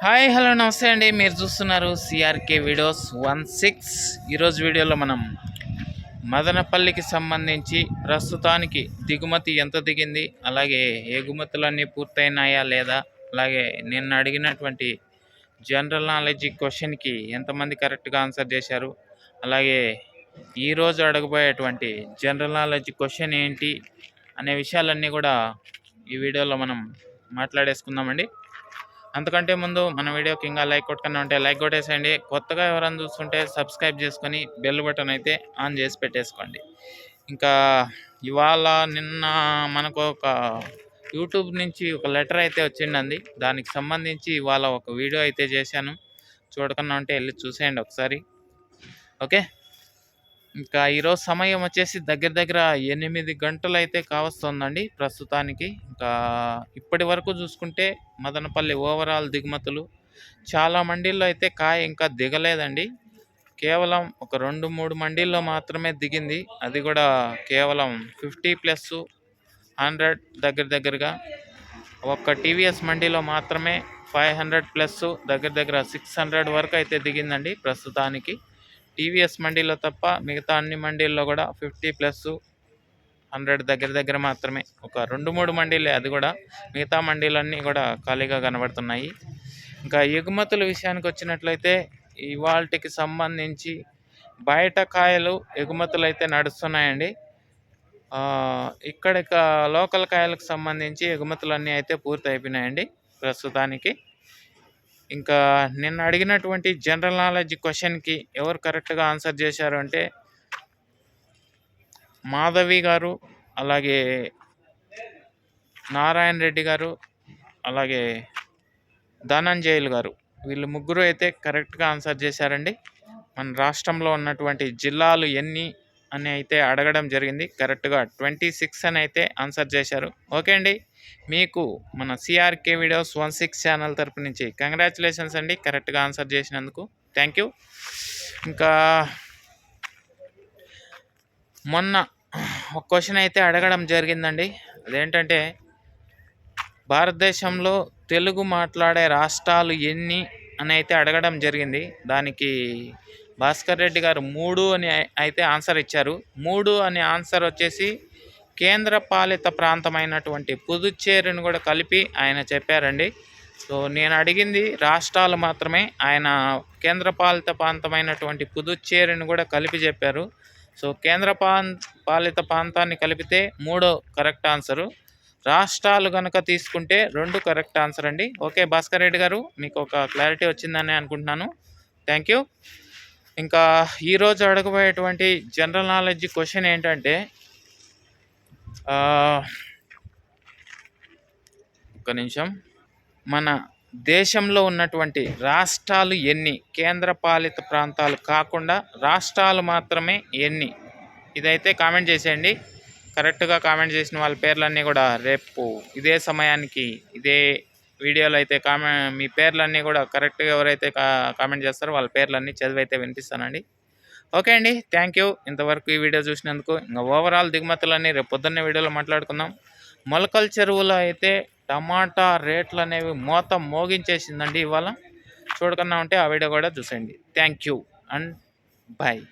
Hi hello నమస్తే అండి. మీరు చూస్తున్నారు సిఆర్కే వీడియోస్ 16. ఈరోజు వీడియోలో మనం మదనపల్లికి సంబంధించి ప్రస్తుతానికి దిగుమతి ఎంత దిగింది, అలాగే ఎగుమతులన్నీ పూర్తయినాయా లేదా, అలాగే నిన్న అడిగినటువంటి జనరల్ నాలెడ్జ్ క్వశ్చన్కి ఎంతమంది కరెక్ట్గా ఆన్సర్ చేశారు, అలాగే ఈరోజు అడగబోయేటువంటి జనరల్ నాలెడ్జ్ క్వశ్చన్ ఏంటి అనే విషయాలన్నీ కూడా ఈ వీడియోలో మనం మాట్లాడేసుకుందామండి. అంతకంటే ముందు మన వీడియోకి ఇంకా లైక్ కొట్టుకుని ఉంటే లైక్ కొట్టేసేయండి. కొత్తగా ఎవరైనా చూస్తుంటే సబ్స్క్రైబ్ చేసుకొని బెల్ బటన్ అయితే ఆన్ చేసి పెట్టేసుకోండి. ఇంకా ఇవాళ నిన్న మనకు ఒక యూట్యూబ్ నుంచి ఒక లెటర్ అయితే వచ్చిందండి. దానికి సంబంధించి ఇవాళ ఒక వీడియో అయితే చేశాను. చూడకుండా ఉంటే వెళ్ళి చూసేయండి ఒకసారి. ఓకే, ఇంకా ఈరోజు సమయం వచ్చేసి దగ్గర దగ్గర 8 గంటలు అయితే కావస్తుందండి ప్రస్తుతానికి. ఇంకా ఇప్పటి వరకు చూసుకుంటే మదనపల్లి ఓవరాల్ దిగుమతులు చాలా మండీల్లో అయితే కాయ ఇంకా దిగలేదండి. కేవలం ఒక 2-3 మండీల్లో మాత్రమే దిగింది. అది కూడా కేవలం 50+, 100 దగ్గరగా. ఒక్క టీవీఎస్ మండీలో మాత్రమే 500+, దగ్గర 600 వరకు అయితే దిగిందండి ప్రస్తుతానికి. టీవీఎస్ మండీలో తప్ప మిగతా అన్ని మండీల్లో కూడా 50+, 100 దగ్గర మాత్రమే. ఒక 2-3 మండీలే, అది కూడా. మిగతా మండీలన్నీ కూడా ఖాళీగా కనబడుతున్నాయి. ఇంకా ఎగుమతుల విషయానికి వచ్చినట్లయితే ఇవాళకి సంబంధించి బయట కాయలు ఎగుమతులు అయితే నడుస్తున్నాయండి. ఇక్కడ లోకల్ కాయలకు సంబంధించి ఎగుమతులన్నీ అయితే పూర్తి అయిపోయినాయండి ప్రస్తుతానికి. ఇంకా నిన్న అడిగినటువంటి జనరల్ నాలెడ్జ్ క్వశ్చన్కి ఎవరు కరెక్ట్గా ఆన్సర్ చేశారు అంటే మాధవి గారు, అలాగే నారాయణ రెడ్డి గారు, అలాగే ధనంజయులు గారు, వీళ్ళు ముగ్గురు అయితే కరెక్ట్గా ఆన్సర్ చేశారండి. మన రాష్ట్రంలో ఉన్నటువంటి జిల్లాలు ఎన్ని అని అయితే అడగడం జరిగింది. కరెక్ట్గా 26 అని అయితే ఆన్సర్ చేశారు. ఓకే అండి, మీకు మన సిఆర్కే వీడియోస్ 16 ఛానల్ తరపు నుంచి కంగ్రాచులేషన్స్ అండి కరెక్ట్గా ఆన్సర్ చేసినందుకు. Thank you. ఇంకా మొన్న ఒక క్వశ్చన్ అయితే అడగడం జరిగిందండి. అదేంటంటే భారతదేశంలో తెలుగు మాట్లాడే రాష్ట్రాలు ఎన్ని అని అయితే అడగడం జరిగింది. దానికి భాస్కర్ రెడ్డి గారు 3 అని అయితే ఆన్సర్ ఇచ్చారు. 3 అనే ఆన్సర్ వచ్చేసి కేంద్ర పాలిత ప్రాంతమైనటువంటి పుదుచ్చేరిని కూడా కలిపి ఆయన చెప్పారండి. సో నేను అడిగింది రాష్ట్రాలు మాత్రమే, ఆయన కేంద్ర పాలిత ప్రాంతమైనటువంటి పుదుచ్చేరిని కూడా కలిపి చెప్పారు. సో కేంద్ర పాలిత ప్రాంతాన్ని కలిపితే 3 కరెక్ట్ ఆన్సరు, రాష్ట్రాలు కనుక తీసుకుంటే 2 కరెక్ట్ ఆన్సర్ అండి. ఓకే భాస్కర్ రెడ్డి గారు, మీకు ఒక క్లారిటీ వచ్చిందని అనుకుంటున్నాను. Thank you. ఇంకా ఈరోజు అడగబోయేటువంటి జనరల్ నాలెడ్జ్ క్వశ్చన్ ఏంటంటే ఒక్క నిమిషం, మన దేశంలో ఉన్నటువంటి రాష్ట్రాలు ఎన్ని, కేంద్ర పాలిత ప్రాంతాలు కాకుండా రాష్ట్రాలు మాత్రమే ఎన్ని, ఇదైతే కామెంట్ చేసేయండి. కరెక్ట్గా కామెంట్ చేసిన వాళ్ళ పేర్లన్నీ కూడా రేపు ఇదే సమయానికి ఇదే వీడియోలో అయితే మీ పేర్లన్నీ కూడా కరెక్ట్గా ఎవరైతే కామెంట్ చేస్తారో వాళ్ళ పేర్లన్నీ చదివైతే వినిపిస్తానండి. ఓకే అండి, థ్యాంక్ యూ ఇంతవరకు ఈ వీడియో చూసినందుకు. ఇంకా ఓవరాల్ దిగుమతులన్నీ రేపు పొద్దున్నే వీడియోలో మాట్లాడుకుందాం. మొలకల చెరువులో అయితే టమాటా రేట్లు అనేవి మోగించేసిందండి ఇవాళ. చూడకన్నా ఉంటే ఆ వీడియో కూడా చూసేయండి. Thank you and bye.